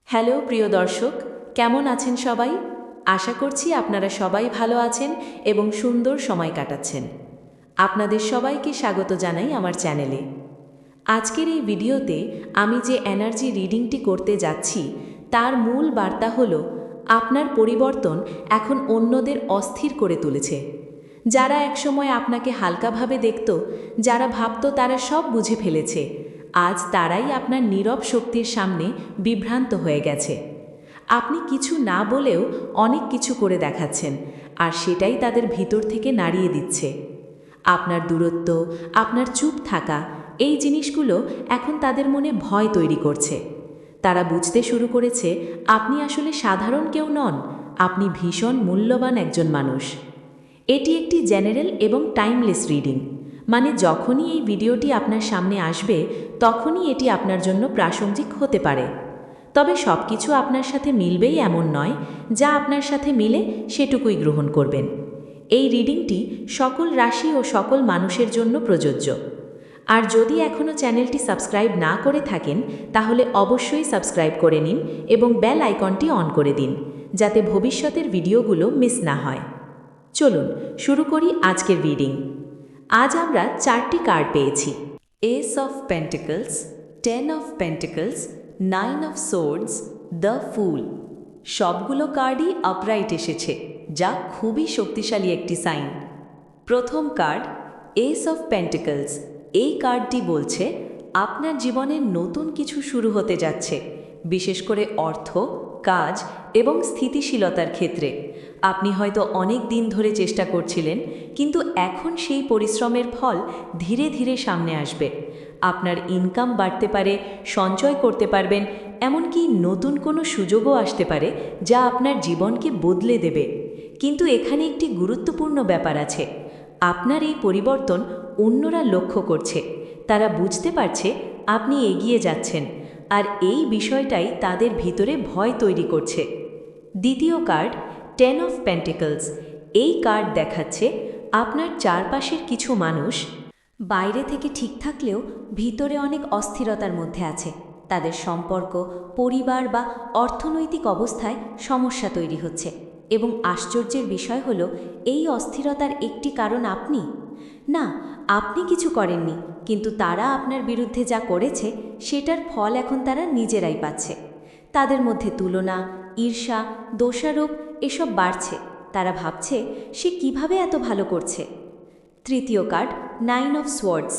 Hello প্রিয় দর্শক, কেমন আছেন সবাই? আশা করছি আপনারা সবাই ভালো আছেন এবং সুন্দর সময় কাটাচ্ছেন। আপনাদের সবাইকে স্বাগত জানাই আমার চ্যানেলে। আজকের এই ভিডিওতে আমি যে এনার্জি রিডিংটি করতে যাচ্ছি তার মূল বার্তা হলো আপনার পরিবর্তন এখন অন্যদের অস্থির করে তুলেছে। যারা একসময় আপনাকে হালকাভাবে দেখত, যারা ভাবত তারা সব বুঝে ফেলেছে, আজ তারাই আপনার নীরব শক্তির সামনে বিভ্রান্ত হয়ে গেছে। আপনি কিছু না বলেও অনেক কিছু করে দেখাচ্ছেন, আর সেটাই তাদের ভিতর থেকে নাড়িয়ে দিচ্ছে। আপনার দূরত্ব, আপনার চুপ থাকা, এই জিনিসগুলো এখন তাদের মনে ভয় তৈরি করছে। তারা বুঝতে শুরু করেছে আপনি আসলে সাধারণ কেউ নন, আপনি ভীষণ মূল্যবান একজন মানুষ। এটি একটি জেনারেল এবং টাইমলেস রিডিং, মানে যখনই এই ভিডিওটি আপনার সামনে আসবে তখনই এটি আপনার জন্য প্রাসঙ্গিক হতে পারে। তবে সব কিছু আপনার সাথে মিলবেই এমন নয়, যা আপনার সাথে মিলে সেটুকুই গ্রহণ করবেন। এই রিডিংটি সকল রাশি ও সকল মানুষের জন্য প্রযোজ্য। আর যদি এখনও চ্যানেলটি সাবস্ক্রাইব না করে থাকেন তাহলে অবশ্যই সাবস্ক্রাইব করে নিন এবং বেল আইকনটি অন করে দিন, যাতে ভবিষ্যতের ভিডিওগুলো মিস না হয়। চলুন শুরু করি আজকের রিডিং। আজ আমরা 4টি কার্ড পেয়েছি: ace of pentacles, 10 of pentacles, 9 of swords, the fool. সবগুলো কার্ডই আপরাইট এসেছে, যা খুবই শক্তিশালী একটি সাইন। প্রথম কার্ড এস অফ পেন্টিকলস। এই কার্ডটি বলছে আপনার জীবনে নতুন কিছু শুরু হতে যাচ্ছে, বিশেষ করে অর্থ, কাজ এবং স্থিতিশীলতার ক্ষেত্রে। আপনি হয়তো অনেক দিন ধরে চেষ্টা করছিলেন, কিন্তু এখন সেই পরিশ্রমের ফল ধীরে ধীরে সামনে আসবে। আপনার ইনকাম বাড়তে পারে, সঞ্চয় করতে পারবেন, এমনকি নতুন কোনো সুযোগও আসতে পারে যা আপনার জীবনকে বদলে দেবে। কিন্তু এখানে একটি গুরুত্বপূর্ণ ব্যাপার আছে। আপনার এই পরিবর্তন অন্যরা লক্ষ্য করছে। তারা বুঝতে পারছে আপনি এগিয়ে যাচ্ছেন, আর এই বিষয়টাই তাদের ভিতরে ভয় তৈরি করছে। দ্বিতীয় কার্ড 10 অফ পেন্টিকলস। এই কার্ড দেখাচ্ছে আপনার চারপাশের কিছু মানুষ বাইরে থেকে ঠিক থাকলেও ভিতরে অনেক অস্থিরতার মধ্যে আছে। তাদের সম্পর্ক, পরিবার বা অর্থনৈতিক অবস্থায় সমস্যা তৈরি হচ্ছে, এবং আশ্চর্যের বিষয় হলো এই অস্থিরতার একটি কারণ আপনি না। আপনি কিছু করেননি, কিন্তু তারা আপনার বিরুদ্ধে যা করেছে সেটার ফল এখন তারা নিজেরাই পাচ্ছে। তাদের মধ্যে তুলনা, ঈর্ষা, দোষারোপ এসব বাড়ছে। তারা ভাবছে সে কিভাবে এত ভালো করছে। তৃতীয় কার্ড 9 অফ সোয়ার্ডস।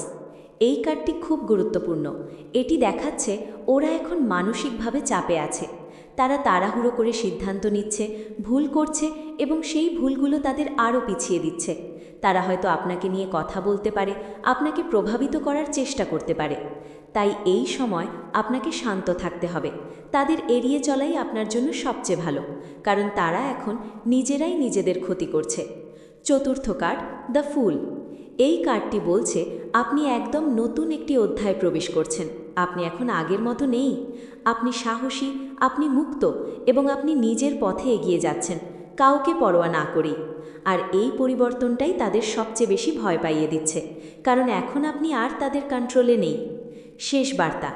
এই কার্ডটি খুব গুরুত্বপূর্ণ। এটি দেখাচ্ছে ওরা এখন মানসিকভাবে চাপে আছে। তারা তাড়াহুড়ো করে সিদ্ধান্ত নিচ্ছে, ভুল করছে, এবং সেই ভুলগুলো তাদের আরও পিছিয়ে দিচ্ছে। তারা হয়তো আপনাকে নিয়ে কথা বলতে পারে, আপনাকে প্রভাবিত করার চেষ্টা করতে পারে। তাই এই সময় আপনাকে শান্ত থাকতে হবে। তাদের এড়িয়ে চলাই আপনার জন্য সবচেয়ে ভালো, কারণ তারা এখন নিজেরাই নিজেদের ক্ষতি করছে। চতুর্থ কার্ড দ্য ফুল। এই কার্ডটি বলছে আপনি একদম নতুন একটি অধ্যায় প্রবেশ করছেন। আপনি এখন আগের মতো নেই। আপনি সাহসী, আপনি মুক্ত, এবং আপনি নিজের পথে এগিয়ে যাচ্ছেন, কাউকে পরোয়া না করেই। আর এই পরিবর্তনটাই তাদের সবচেয়ে বেশি ভয় পাইয়ে দিচ্ছে, কারণ এখন আপনি আর তাদের কন্ট্রোলে নেই। শেষ বার্তা।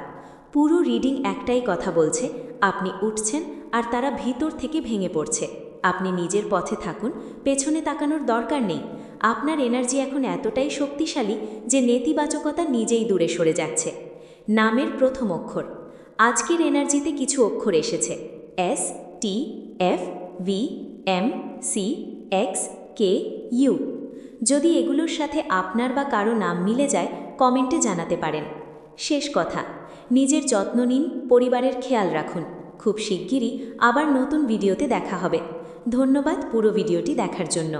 পুরো রিডিং একটাই কথা বলছে, আপনি উঠছেন আর তারা ভিতর থেকে ভেঙে পড়ছে। আপনি নিজের পথে থাকুন, পেছনে তাকানোর দরকার নেই। আপনার এনার্জি এখন এতটাই শক্তিশালী যে নেতিবাচকতা নিজেই দূরে সরে যাচ্ছে। নামের প্রথম অক্ষর। আজকের এনার্জিতে কিছু অক্ষর এসেছে: S, T, F, V, M, C, X, K, U. যদি এগুলোর সাথে আপনার বা কারো নাম মিলে যায় কমেন্টে জানাতে পারেন। শেষ কথা, নিজের যত্ন নিন, পরিবারের খেয়াল রাখুন। খুব শিগগিরই আবার নতুন ভিডিওতে দেখা হবে। ধন্যবাদ পুরো ভিডিওটি দেখার জন্য।